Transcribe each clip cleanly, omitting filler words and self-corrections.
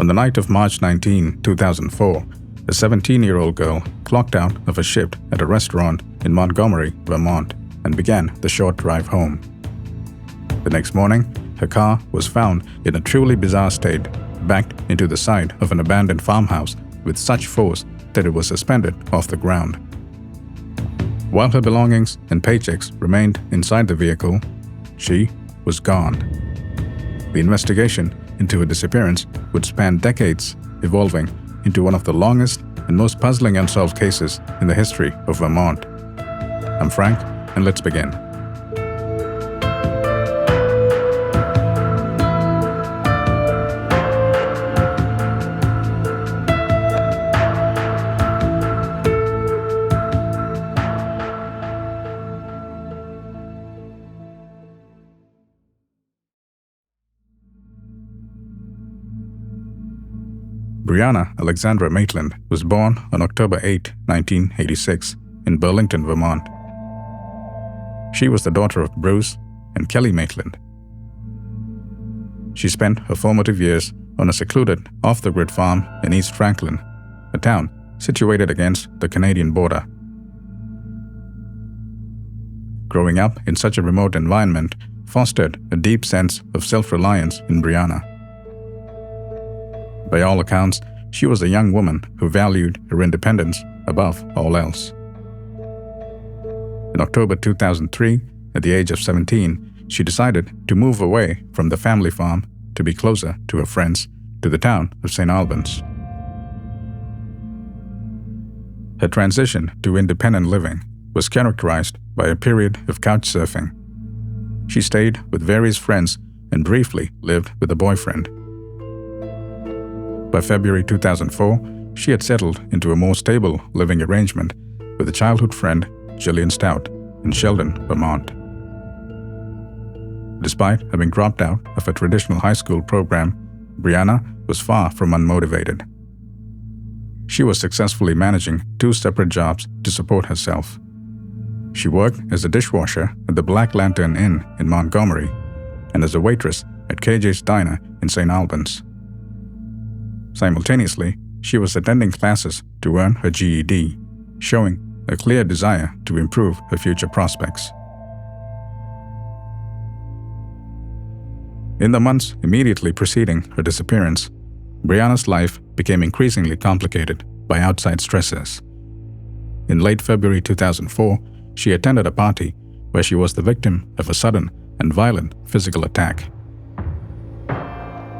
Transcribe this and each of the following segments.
On the night of March 19, 2004, a 17-year-old girl clocked out of a shift at a restaurant in Montgomery, Vermont, and began the short drive home. The next morning, her car was found in a truly bizarre state, backed into the side of an abandoned farmhouse with such force that it was suspended off the ground. While her belongings and paychecks remained inside the vehicle, she was gone. The investigation into her disappearance would span decades, evolving into one of the longest and most puzzling unsolved cases in the history of Vermont. I'm Frank, and let's begin. Brianna Alexandra Maitland was born on October 8, 1986, in Burlington, Vermont. She was the daughter of Bruce and Kelly Maitland. She spent her formative years on a secluded, off-the-grid farm in East Franklin, a town situated against the Canadian border. Growing up in such a remote environment fostered a deep sense of self-reliance in Brianna. By all accounts, she was a young woman who valued her independence above all else. In October 2003, at the age of 17, she decided to move away from the family farm to be closer to her friends to the town of St. Albans. Her transition to independent living was characterized by a period of couch surfing. She stayed with various friends and briefly lived with a boyfriend. By February 2004, she had settled into a more stable living arrangement with a childhood friend, Jillian Stout, in Sheldon, Vermont. Despite having dropped out of a traditional high school program, Brianna was far from unmotivated. She was successfully managing 2 separate jobs to support herself. She worked as a dishwasher at the Black Lantern Inn in Montgomery and as a waitress at KJ's Diner in St. Albans. Simultaneously, she was attending classes to earn her GED, showing a clear desire to improve her future prospects. In the months immediately preceding her disappearance, Brianna's life became increasingly complicated by outside stressors. In late February 2004, she attended a party where she was the victim of a sudden and violent physical attack.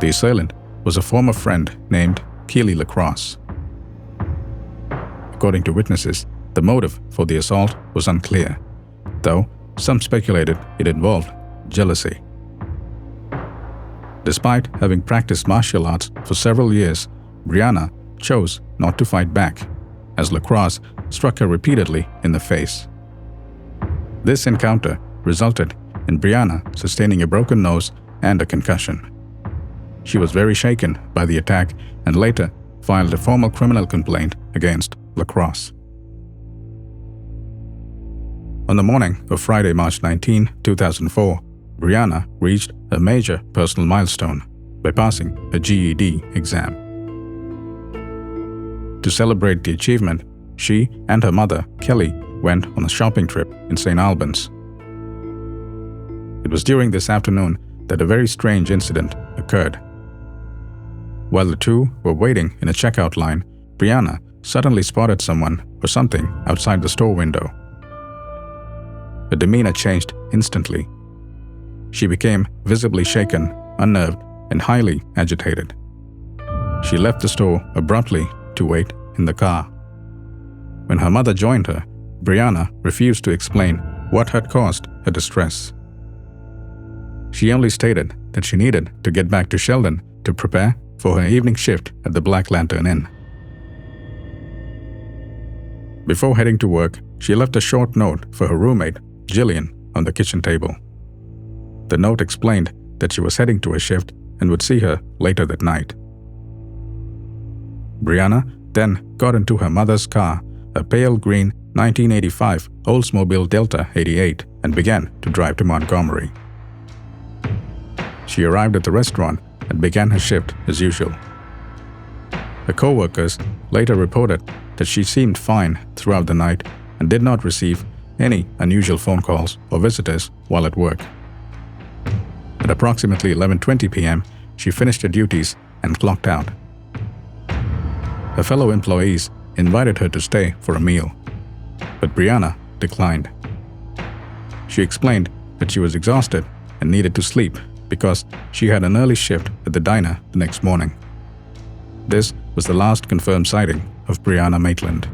The assailant was a former friend named Keely LaCrosse. According to witnesses, the motive for the assault was unclear, though some speculated it involved jealousy. Despite having practiced martial arts for several years, Brianna chose not to fight back, as LaCrosse struck her repeatedly in the face. This encounter resulted in Brianna sustaining a broken nose and a concussion. She was very shaken by the attack and later filed a formal criminal complaint against LaCrosse. On the morning of Friday, March 19, 2004, Brianna reached a major personal milestone by passing a GED exam. To celebrate the achievement, she and her mother, Kelly, went on a shopping trip in St. Albans. It was during this afternoon that a very strange incident occurred. While the two were waiting in a checkout line, Brianna suddenly spotted someone or something outside the store window. Her demeanor changed instantly. She became visibly shaken, unnerved, and highly agitated. She left the store abruptly to wait in the car. When her mother joined her, Brianna refused to explain what had caused her distress. She only stated that she needed to get back to Sheldon to prepare for her evening shift at the Black Lantern Inn. Before heading to work, she left a short note for her roommate, Jillian, on the kitchen table. The note explained that she was heading to a shift and would see her later that night. Brianna then got into her mother's car, a pale green 1985 Oldsmobile Delta 88, and began to drive to Montgomery. She arrived at the restaurant and began her shift as usual. Her co-workers later reported that she seemed fine throughout the night and did not receive any unusual phone calls or visitors while at work. At approximately 11:20 p.m., she finished her duties and clocked out. Her fellow employees invited her to stay for a meal, but Brianna declined. She explained that she was exhausted and needed to sleep because she had an early shift at the diner the next morning. This was the last confirmed sighting of Brianna Maitland.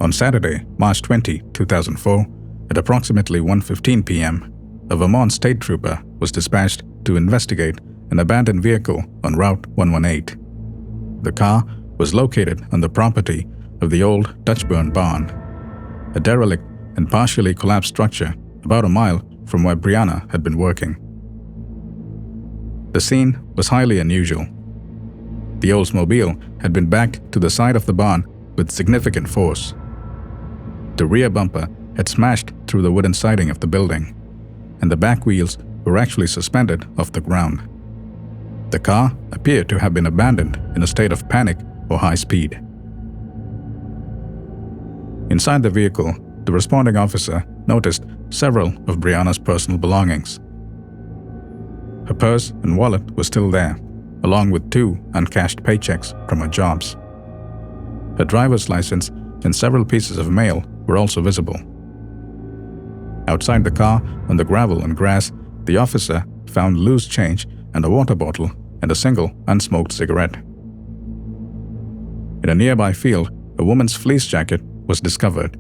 On Saturday, March 20, 2004, at approximately 1:15 p.m., a Vermont state trooper was dispatched to investigate an abandoned vehicle on Route 118. The car was located on the property of the old Dutchburn barn, a derelict and partially collapsed structure about a mile from where Brianna had been working. The scene was highly unusual. The Oldsmobile had been backed to the side of the barn with significant force. The rear bumper had smashed through the wooden siding of the building, and the back wheels were actually suspended off the ground. The car appeared to have been abandoned in a state of panic or high speed. Inside the vehicle, the responding officer noticed several of Brianna's personal belongings. Her purse and wallet were still there, along with 2 uncashed paychecks from her jobs. Her driver's license and several pieces of mail were also visible. Outside the car, on the gravel and grass, the officer found loose change and a water bottle and a single unsmoked cigarette. In a nearby field, a woman's fleece jacket was discovered,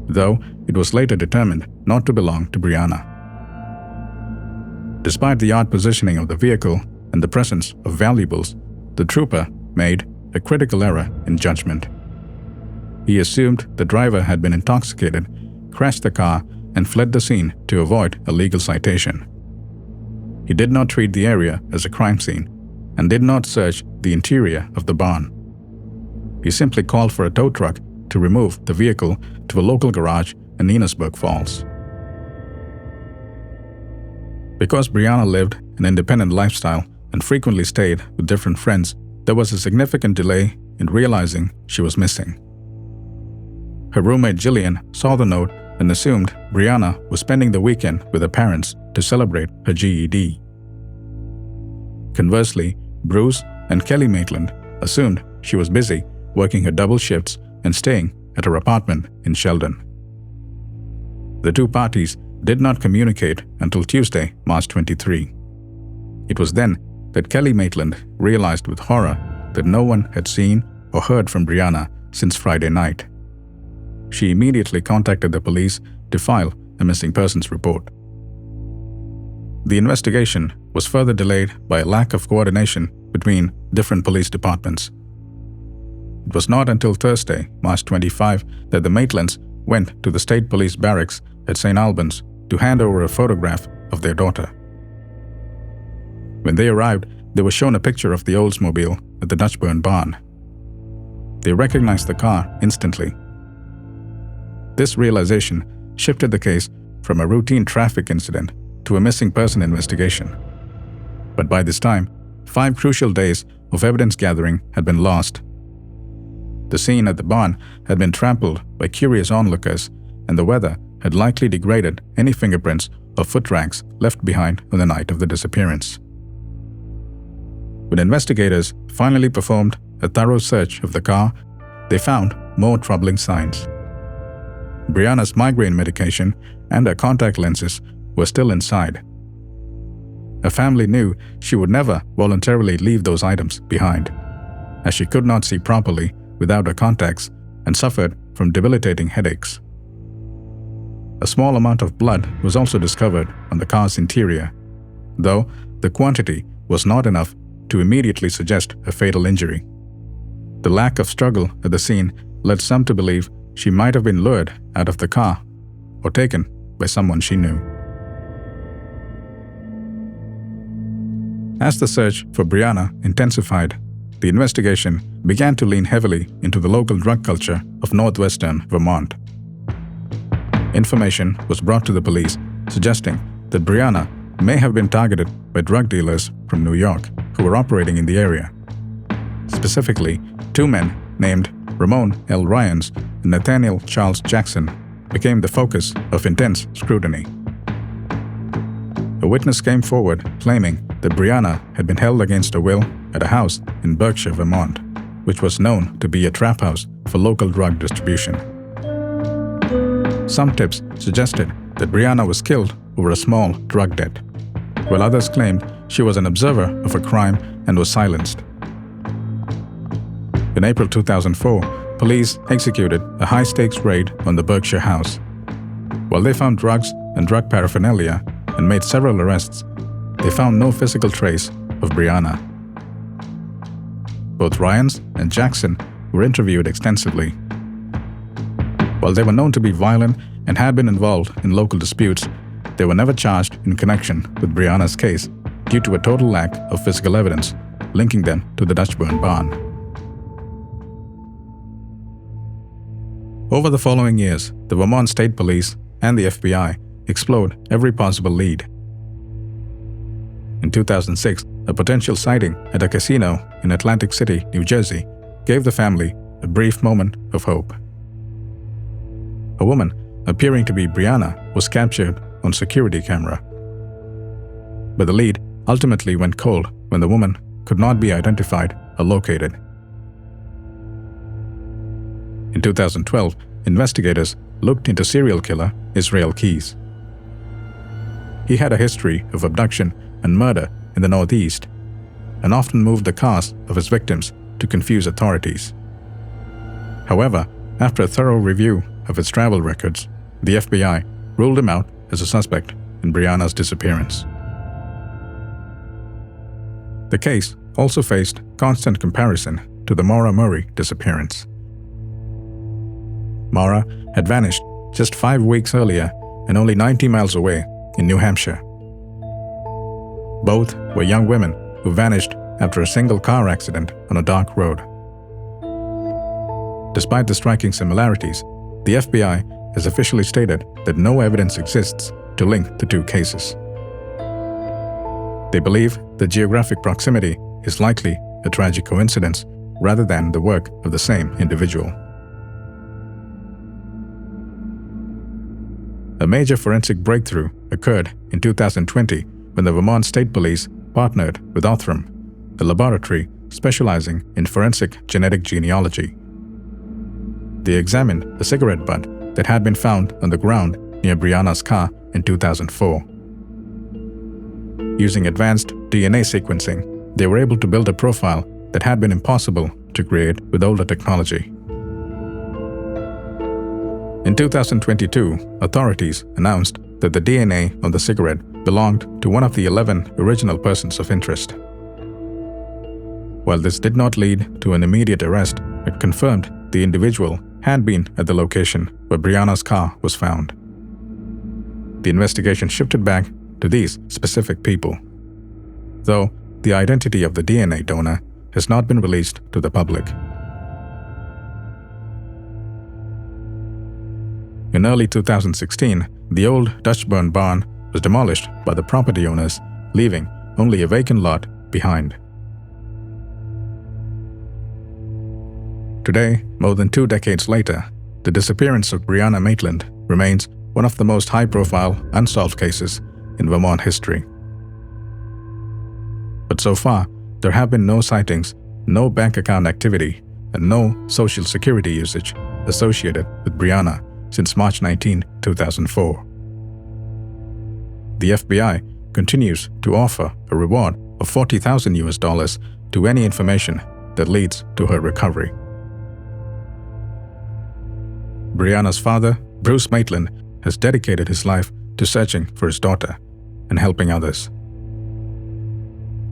though it was later determined not to belong to Brianna. Despite the odd positioning of the vehicle and the presence of valuables, the trooper made a critical error in judgment. He assumed the driver had been intoxicated, crashed the car, and fled the scene to avoid a legal citation. He did not treat the area as a crime scene and did not search the interior of the barn. He simply called for a tow truck to remove the vehicle to a local garage in Enosburg Falls. Because Brianna lived an independent lifestyle and frequently stayed with different friends, there was a significant delay in realizing she was missing. Her roommate Jillian saw the note and assumed Brianna was spending the weekend with her parents to celebrate her GED. Conversely, Bruce and Kelly Maitland assumed she was busy working her double shifts and staying at her apartment in Sheldon. The two parties did not communicate until Tuesday, March 23. It was then that Kelly Maitland realized with horror that no one had seen or heard from Brianna since Friday night. She immediately contacted the police to file a missing persons report. The investigation was further delayed by a lack of coordination between different police departments. It was not until Thursday, March 25, that the Maitlands went to the state police barracks at St. Albans to hand over a photograph of their daughter. When they arrived, they were shown a picture of the Oldsmobile at the Dutchburn barn. They recognized the car instantly. This realization shifted the case from a routine traffic incident to a missing person investigation. But by this time, 5 crucial days of evidence gathering had been lost. The scene at the barn had been trampled by curious onlookers, and the weather had likely degraded any fingerprints or foot tracks left behind on the night of the disappearance. When investigators finally performed a thorough search of the car, they found more troubling signs. Brianna's migraine medication and her contact lenses were still inside. Her family knew she would never voluntarily leave those items behind, as she could not see properly without her contacts and suffered from debilitating headaches. A small amount of blood was also discovered on the car's interior, though the quantity was not enough to immediately suggest a fatal injury. The lack of struggle at the scene led some to believe she might have been lured out of the car or taken by someone she knew. As the search for Brianna intensified, the investigation began to lean heavily into the local drug culture of northwestern Vermont. Information was brought to the police suggesting that Brianna may have been targeted by drug dealers from New York who were operating in the area. Specifically, two men named Ramon L. Ryans and Nathaniel Charles Jackson became the focus of intense scrutiny. A witness came forward claiming that Brianna had been held against her will at a house in Berkshire, Vermont, which was known to be a trap house for local drug distribution. Some tips suggested that Brianna was killed over a small drug debt, while others claimed she was an observer of a crime and was silenced. In April 2004, police executed a high-stakes raid on the Berkshire house. While they found drugs and drug paraphernalia and made several arrests, they found no physical trace of Brianna. Both Ryans and Jackson were interviewed extensively. While they were known to be violent and had been involved in local disputes, they were never charged in connection with Brianna's case due to a total lack of physical evidence linking them to the Dutchburn barn. Over the following years, the Vermont State Police and the FBI explored every possible lead. In 2006, a potential sighting at a casino in Atlantic City, New Jersey, gave the family a brief moment of hope. A woman appearing to be Brianna was captured on security camera. But the lead ultimately went cold when the woman could not be identified or located. In 2012, investigators looked into serial killer Israel Keys. He had a history of abduction and murder in the Northeast and often moved the cars of his victims to confuse authorities. However, after a thorough review of his travel records, the FBI ruled him out as a suspect in Brianna's disappearance. The case also faced constant comparison to the Maura Murray disappearance. Maura had vanished just 5 weeks earlier and only 90 miles away in New Hampshire. Both were young women who vanished after a single car accident on a dark road. Despite the striking similarities, the FBI has officially stated that no evidence exists to link the two cases. They believe the geographic proximity is likely a tragic coincidence rather than the work of the same individual. A major forensic breakthrough occurred in 2020 when the Vermont State Police partnered with Othram, a laboratory specializing in forensic genetic genealogy. They examined a cigarette butt that had been found on the ground near Brianna's car in 2004. Using advanced DNA sequencing, they were able to build a profile that had been impossible to create with older technology. In 2022, authorities announced that the DNA on the cigarette belonged to one of the 11 original persons of interest. While this did not lead to an immediate arrest, it confirmed the individual had been at the location where Brianna's car was found. The investigation shifted back to these specific people, though the identity of the DNA donor has not been released to the public. In early 2016, the old Dutchburn barn was demolished by the property owners, leaving only a vacant lot behind. Today, more than 2 decades later, the disappearance of Brianna Maitland remains one of the most high-profile unsolved cases in Vermont history. But so far, there have been no sightings, no bank account activity, and no social security usage associated with Brianna since March 19, 2004. The FBI continues to offer a reward of $40,000 to any information that leads to her recovery. Brianna's father, Bruce Maitland, has dedicated his life to searching for his daughter and helping others.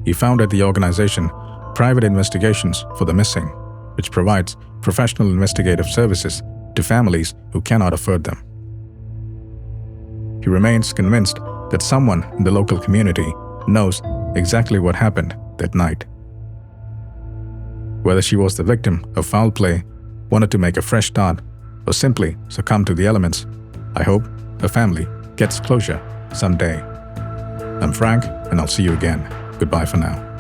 He founded the organization Private Investigations for the Missing, which provides professional investigative services to families who cannot afford them. He remains convinced that someone in the local community knows exactly what happened that night. Whether she was the victim of foul play, wanted to make a fresh start, or simply succumbed to the elements, I hope her family gets closure someday. I'm Frank, and I'll see you again. Goodbye for now.